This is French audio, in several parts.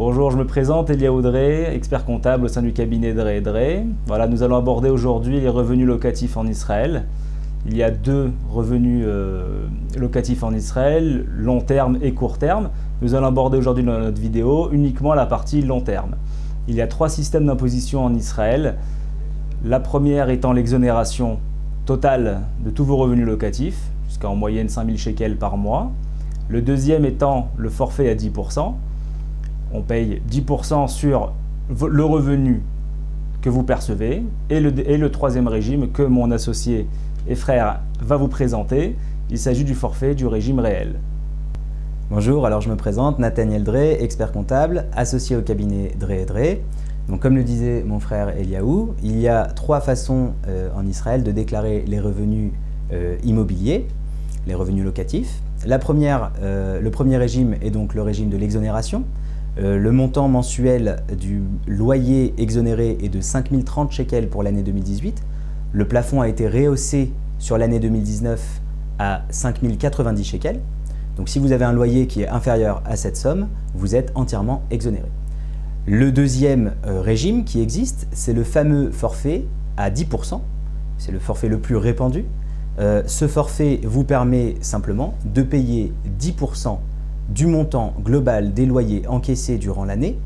Bonjour, je me présente, Eliaou Drey, expert comptable au sein du cabinet Drey & Drey. Voilà, nous allons aborder aujourd'hui les revenus locatifs en Israël. Il y a deux revenus locatifs en Israël, long terme et court terme. Nous allons aborder aujourd'hui dans notre vidéo uniquement la partie long terme. Il y a trois systèmes d'imposition en Israël. La première étant l'exonération totale de tous vos revenus locatifs, jusqu'à en moyenne 5000 shekels par mois. Le deuxième étant le forfait à 10%. On paye 10% sur le revenu que vous percevez. Et le troisième régime que mon associé et frère va vous présenter, il s'agit du forfait du régime réel. Bonjour, alors je me présente, Nathaniel Drey, expert comptable, associé au cabinet Drey & Drey. Donc comme le disait mon frère Eliaou, il y a trois façons en Israël de déclarer les revenus immobiliers, les revenus locatifs. Le premier régime est donc le régime de l'exonération. Le montant mensuel du loyer exonéré est de 5030 shekels pour l'année 2018. Le plafond a été rehaussé sur l'année 2019 à 5090 shekels. Donc si vous avez un loyer qui est inférieur à cette somme, vous êtes entièrement exonéré. Le deuxième régime qui existe, c'est le fameux forfait à 10%. C'est le forfait le plus répandu. Ce forfait vous permet simplement de payer 10% du montant global des loyers encaissés durant l'année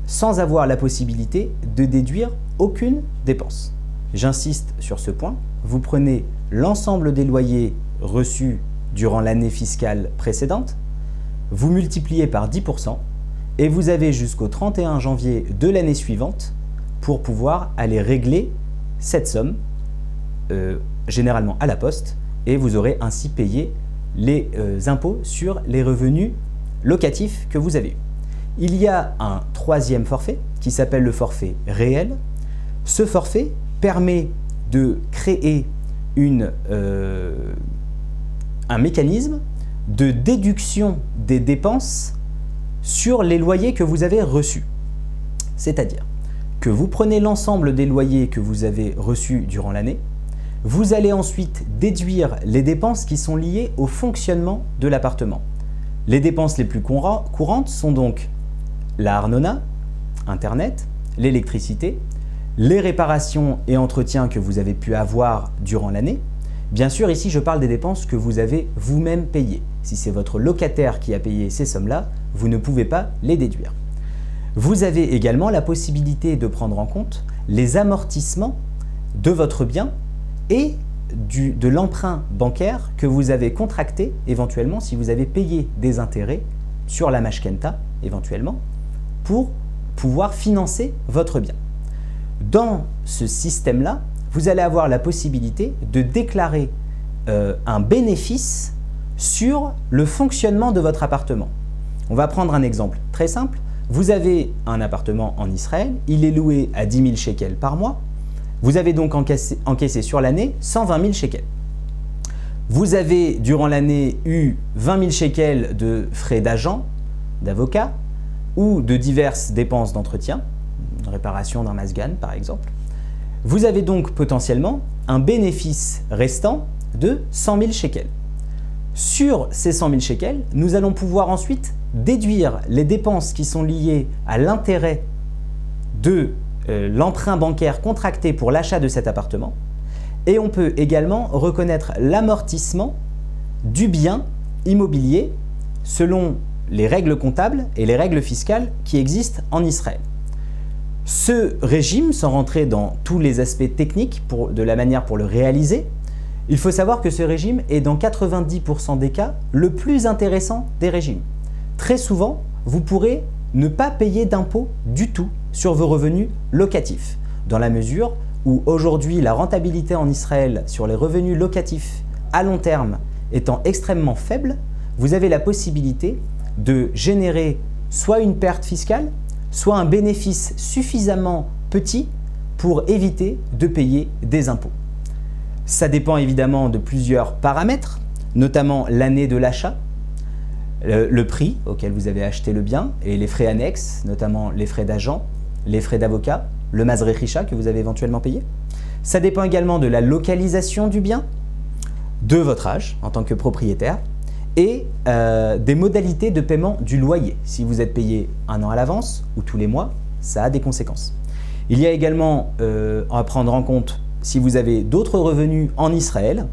sans avoir la possibilité de déduire aucune dépense. J'insiste sur ce point, vous prenez l'ensemble des loyers reçus durant l'année fiscale précédente, vous multipliez par 10% et vous avez jusqu'au 31 janvier de l'année suivante pour pouvoir aller régler cette somme, généralement à la poste, et vous aurez ainsi payé les impôts sur les revenus locatifs que vous avez eus. Il y a un troisième forfait qui s'appelle le forfait réel. Ce forfait permet de créer un mécanisme de déduction des dépenses sur les loyers que vous avez reçus. C'est-à-dire que vous prenez l'ensemble des loyers que vous avez reçus durant l'année, vous allez ensuite déduire les dépenses qui sont liées au fonctionnement de l'appartement. Les dépenses les plus courantes sont donc la arnona, Internet, l'électricité, les réparations et entretiens que vous avez pu avoir durant l'année. Bien sûr, ici, je parle des dépenses que vous avez vous-même payées. Si c'est votre locataire qui a payé ces sommes-là, vous ne pouvez pas les déduire. Vous avez également la possibilité de prendre en compte les amortissements de votre bien et de l'emprunt bancaire que vous avez contracté éventuellement si vous avez payé des intérêts sur la mashkenta éventuellement pour pouvoir financer votre bien. Dans ce système-là, vous allez avoir la possibilité de déclarer un bénéfice sur le fonctionnement de votre appartement. On va prendre un exemple très simple. Vous avez un appartement en Israël, il est loué à 10 000 shekels par mois. Vous avez donc encaissé sur l'année 120 000 shekels. Vous avez durant l'année eu 20 000 shekels de frais d'agent, d'avocat ou de diverses dépenses d'entretien, une réparation d'un masgan par exemple. Vous avez donc potentiellement un bénéfice restant de 100 000 shekels. Sur ces 100 000 shekels, nous allons pouvoir ensuite déduire les dépenses qui sont liées à l'intérêt de l'emprunt bancaire contracté pour l'achat de cet appartement, et on peut également reconnaître l'amortissement du bien immobilier selon les règles comptables et les règles fiscales qui existent en Israël. Ce régime, sans rentrer dans tous les aspects techniques de la manière pour le réaliser, il faut savoir que ce régime est dans 90% des cas le plus intéressant des régimes. Très souvent, vous pourrez ne pas payer d'impôt du tout sur vos revenus locatifs, dans la mesure où aujourd'hui la rentabilité en Israël sur les revenus locatifs à long terme étant extrêmement faible, vous avez la possibilité de générer soit une perte fiscale, soit un bénéfice suffisamment petit pour éviter de payer des impôts. Ça dépend évidemment de plusieurs paramètres, notamment l'année de l'achat, le prix auquel vous avez acheté le bien et les frais annexes, notamment les frais d'agent, les frais d'avocat, le maz rechisha que vous avez éventuellement payé. Ça dépend également de la localisation du bien, de votre âge en tant que propriétaire et des modalités de paiement du loyer. Si vous êtes payé 1 an à l'avance ou tous les mois, ça a des conséquences. Il y a également à prendre en compte si vous avez d'autres revenus en Israël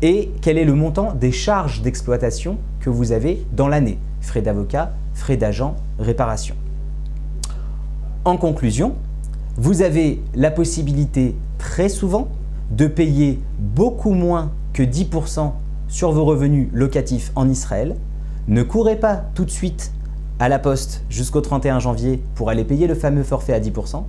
et quel est le montant des charges d'exploitation que vous avez dans l'année. Frais d'avocat, frais d'agent, réparation. En conclusion, vous avez la possibilité très souvent de payer beaucoup moins que 10% sur vos revenus locatifs en Israël. Ne courez pas tout de suite à la poste jusqu'au 31 janvier pour aller payer le fameux forfait à 10%.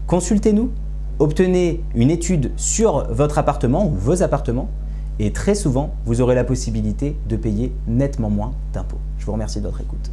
Consultez-nous, obtenez une étude sur votre appartement ou vos appartements et très souvent, vous aurez la possibilité de payer nettement moins d'impôts. Je vous remercie de votre écoute.